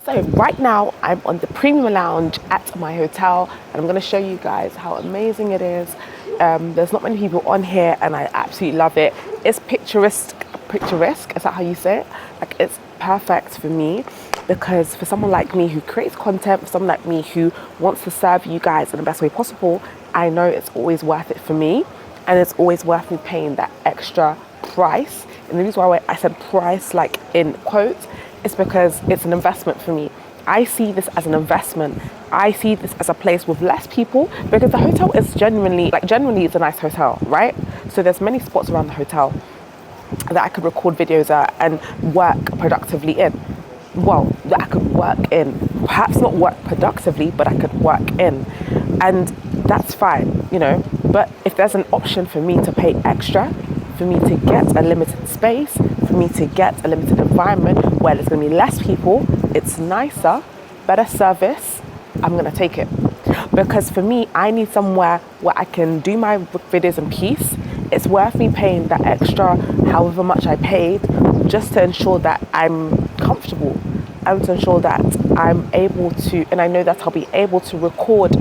So right now I'm on the premium lounge at my hotel and I'm going to show you guys how amazing it is. There's not many people on here and I absolutely love it. It's picturesque, is that how you say it? Like, it's perfect for me because for someone like me who creates content, for someone like me who wants to serve you guys in the best way possible, I know it's always worth it for me and it's always worth me paying that extra price. And the reason why I said price, like in quotes, is because it's an investment for me. I see this as an investment. I see this as a place with less people because the hotel is genuinely it's a nice hotel, right? So there's many spots around the hotel that I could record videos at and work productively in. Well, that I could work in. Perhaps not work productively, but I could work in. And that's fine, you know. But if there's an option for me to pay extra, for me to get a limited space, for me to get a limited environment where there's going to be less people, it's nicer, better service, I'm going to take it. Because for me, I need somewhere where I can do my videos in peace. It's worth me paying that extra, however much I paid, just to ensure that I'm comfortable and to ensure that I'm able to, and I know that I'll be able to record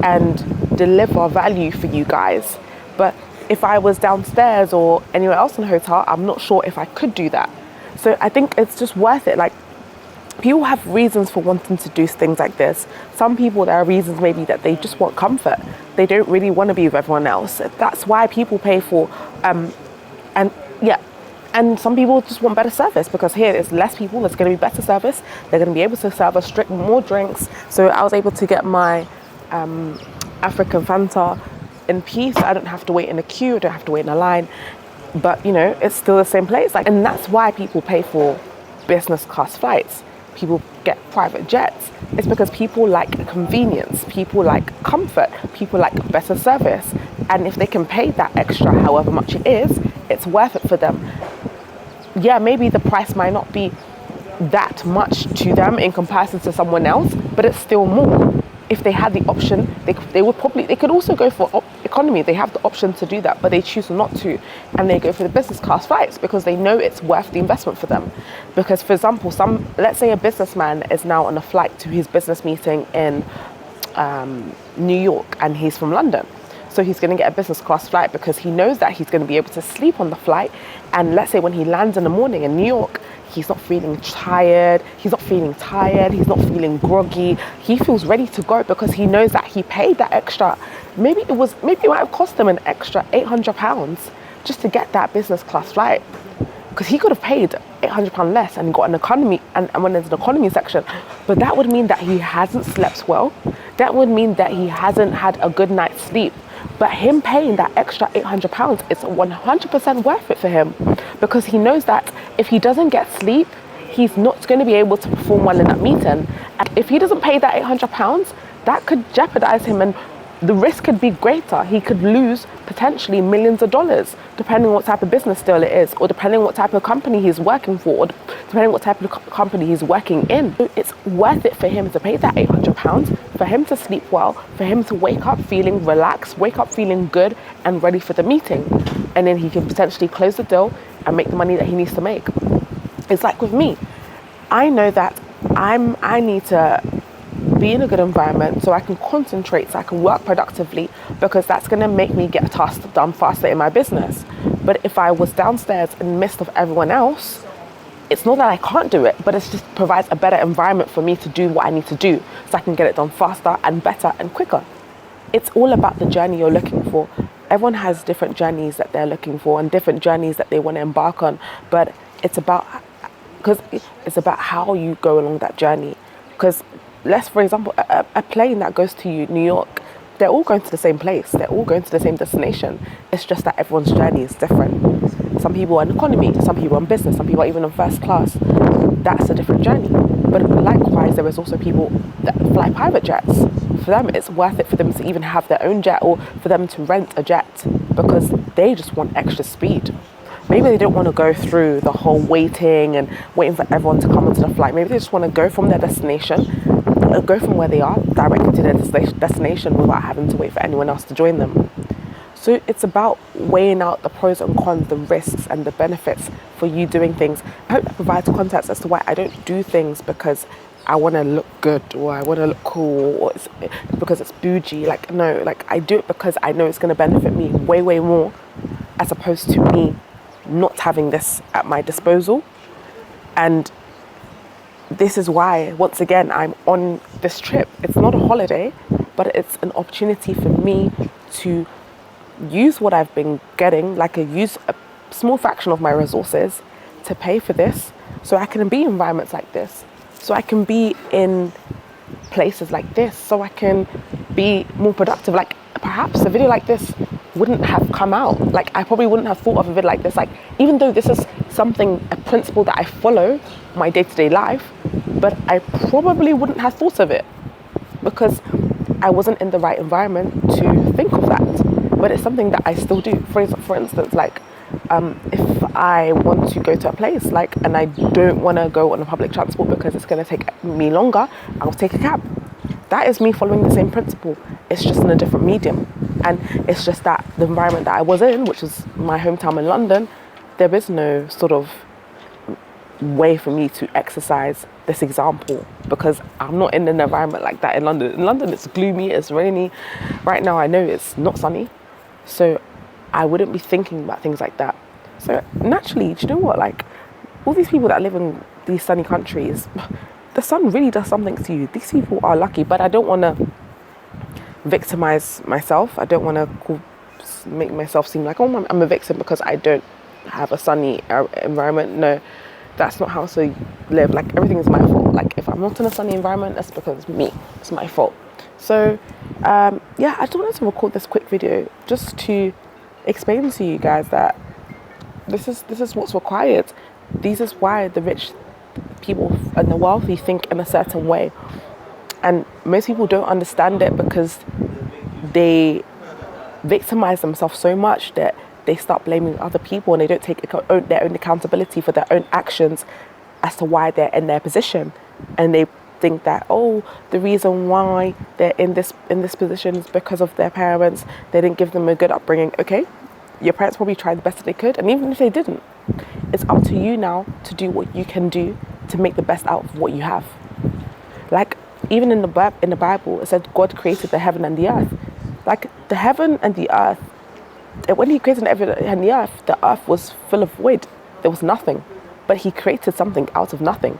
and deliver value for you guys. But if I was downstairs or anywhere else in the hotel, I'm not sure if I could do that. So I think it's just worth it. Like, people have reasons for wanting to do things like this. Some people, there are reasons maybe that they just want comfort. They don't really want to be with everyone else. That's why people pay for, and some people just want better service because here there's less people, there's going to be better service. They're going to be able to serve us more drinks. So I was able to get my African Fanta in peace. I don't have to wait in a queue, I don't have to wait in a line, but you know, it's still the same place. Like, and that's why people pay for business class flights. People get private jets. It's because people like convenience, people like comfort, people like better service. And if they can pay that extra, however much it is, it's worth it for them. Yeah, maybe the price might not be that much to them in comparison to someone else, but it's still more. If they had the option, they could also go for economy. They have the option to do that, but they choose not to, and they go for the business class flights because they know it's worth the investment for them. Because, for example, let's say a businessman is now on a flight to his business meeting in New York, and he's from London. So he's going to get a business class flight because he knows that he's going to be able to sleep on the flight. And let's say when he lands in the morning in New York, he's not feeling tired, he's not feeling groggy. He feels ready to go because he knows that he paid that extra. Maybe it might have cost him an extra £800 just to get that business class flight. Because he could have paid £800 less and got an economy and went into the economy section. But that would mean that he hasn't slept well. That would mean that he hasn't had a good night's sleep. But him paying that extra £800 is 100% worth it for him because he knows that if he doesn't get sleep, he's not going to be able to perform well in that meeting. And if he doesn't pay that £800, that could jeopardize him and the risk could be greater. He could lose potentially millions of dollars, depending on what type of business deal it is, or depending on what type of company he's working for, or depending on what type of company he's working in. It's worth it for him to pay that £800, for him to sleep well, for him to wake up feeling relaxed, wake up feeling good and ready for the meeting. And then he can potentially close the deal and make the money that he needs to make. It's like with me. I know that I need to be in a good environment so I can concentrate, so I can work productively, because that's going to make me get tasks done faster in my business. But if I was downstairs in the midst of everyone else, it's not that I can't do it, but it just provides a better environment for me to do what I need to do so I can get it done faster and better and quicker. It's all about the journey you're looking for. Everyone has different journeys that they're looking for and different journeys that they want to embark on, but it's about how you go along that journey. Because for example, a plane that goes to New York, they're all going to the same place. They're all going to the same destination. It's just that everyone's journey is different. Some people are in economy, some people are in business, some people are even in first class. That's a different journey. But likewise, there is also people that fly private jets. For them, it's worth it for them to even have their own jet or for them to rent a jet because they just want extra speed. Maybe they don't want to go through the whole waiting and waiting for everyone to come onto the flight. Maybe they just want to go from their destination, go from where they are directly to their destination without having to wait for anyone else to join them. So it's about weighing out the pros and cons, the risks and the benefits for you doing things. I hope that provides context as to why I don't do things because I want to look good or I want to look cool or it's because it's bougie. Like, no, like I do it because I know it's going to benefit me way, way more as opposed to me not having this at my disposal. And this is why, once again, I'm on this trip. It's not a holiday, but it's an opportunity for me to use what I've been getting, like use a small fraction of my resources to pay for this so I can be in environments like this, so I can be in places like this, so I can be more productive. Like perhaps a video like this wouldn't have come out. Like I probably wouldn't have thought of a video like this. Like even though this is something, a principle that I follow my day-to-day life, but I probably wouldn't have thought of it because I wasn't in the right environment to think of that. But it's something that I still do. For instance, like if I want to go to a place and I don't want to go on a public transport because it's going to take me longer, I'll take a cab. That is me following the same principle. It's just in a different medium. And it's just that the environment that I was in, which is my hometown in London, there is no sort of way for me to exercise this example because I'm not in an environment like that in London. In London, it's gloomy, it's rainy. Right now, I know it's not sunny. So I wouldn't be thinking about things like that. So naturally, do you know what? Like all these people that live in these sunny countries, the sun really does something to you. These people are lucky, but I don't want to victimize myself. I don't want to make myself seem like, oh, I'm a victim because I don't have a sunny environment. No, that's not how to live. Like everything is my fault. Like if I'm not in a sunny environment, that's because it's me. It's my fault. So yeah, I just wanted to record this quick video just to explain to you guys that this is what's required. This is why the rich people and the wealthy think in a certain way, and most people don't understand it because they victimize themselves so much that they start blaming other people and they don't take their own accountability for their own actions as to why they're in their position. And they think that, oh, the reason why they're in this position is because of their parents. They didn't give them a good upbringing. Okay, your parents probably tried the best that they could, and even if they didn't, it's up to you now to do what you can do to make the best out of what you have. Like even in the Bible, it said God created the heaven and the earth. Like the heaven and the earth, when he created the heaven and the earth was full of void. There was nothing, but he created something out of nothing.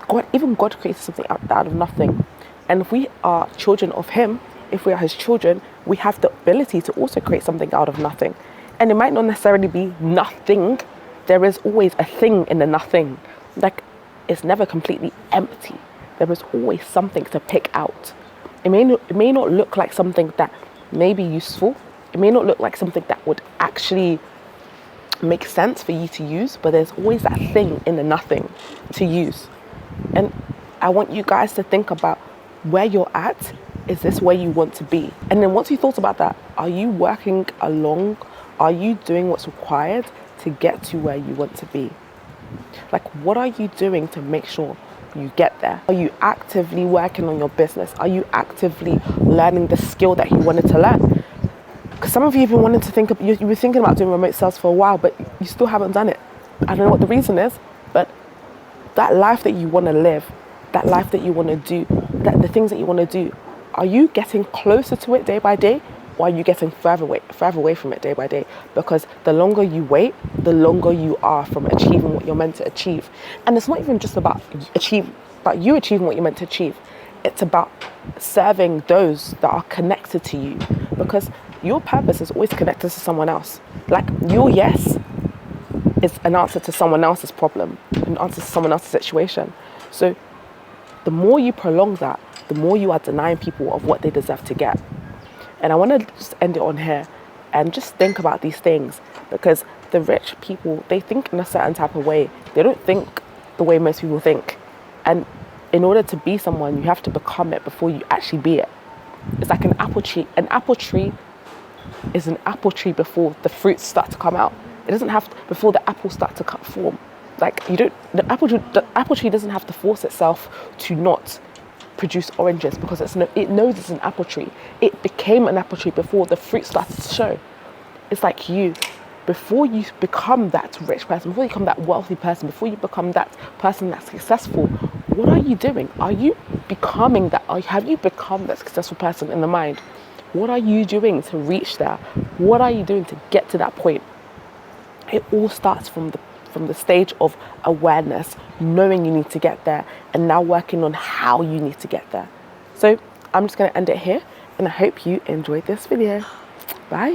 God created something out of nothing. And if we are children of him, if we are his children, we have the ability to also create something out of nothing. And it might not necessarily be nothing. There is always a thing in the nothing. Like it's never completely empty. There is always something to pick out. It may not look like something that may be useful. It may not look like something that would actually make sense for you to use, but there's always that thing in the nothing to use. And I want you guys to think about where you're at. Is this where you want to be? And then once you thought about that, are you working along? Are you doing what's required to get to where you want to be? Like, what are you doing to make sure you get there? Are you actively working on your business? Are you actively learning the skill that you wanted to learn? Because some of you have been wanting to you were thinking about doing remote sales for a while, but you still haven't done it. I don't know what the reason is, but that life that you want to live, that life that you want to do, the things that you want to do, are you getting closer to it day by day? Or are you getting further away from it day by day? Because the longer you wait, the longer you are from achieving what you're meant to achieve. And it's not even just about you achieving what you're meant to achieve. It's about serving those that are connected to you. Because your purpose is always connected to someone else. Like your yes is an answer to someone else's problem, an answer to someone else's situation. So the more you prolong that, the more you are denying people of what they deserve to get. And I want to just end it on here and just think about these things, because the rich people, they think in a certain type of way. They don't think the way most people think. And in order to be someone, you have to become it before you actually be it. It's like an apple tree. An apple tree is an apple tree before the fruits start to come out. It doesn't have to, before the apples start to form. Like the apple tree doesn't have to force itself to not produce oranges because it knows it's an apple tree. It became an apple tree before the fruit started to show. It's like you. Before you become that rich person, before you become that wealthy person, before you become that person that's successful, What are you doing? Are you becoming that? Have you become that successful person in the mind? What are you doing to reach there? What are you doing to get to that point? It all starts from the stage of awareness, knowing you need to get there, and now working on how you need to get there. So I'm just going to end it here, and I hope you enjoyed this video. Bye.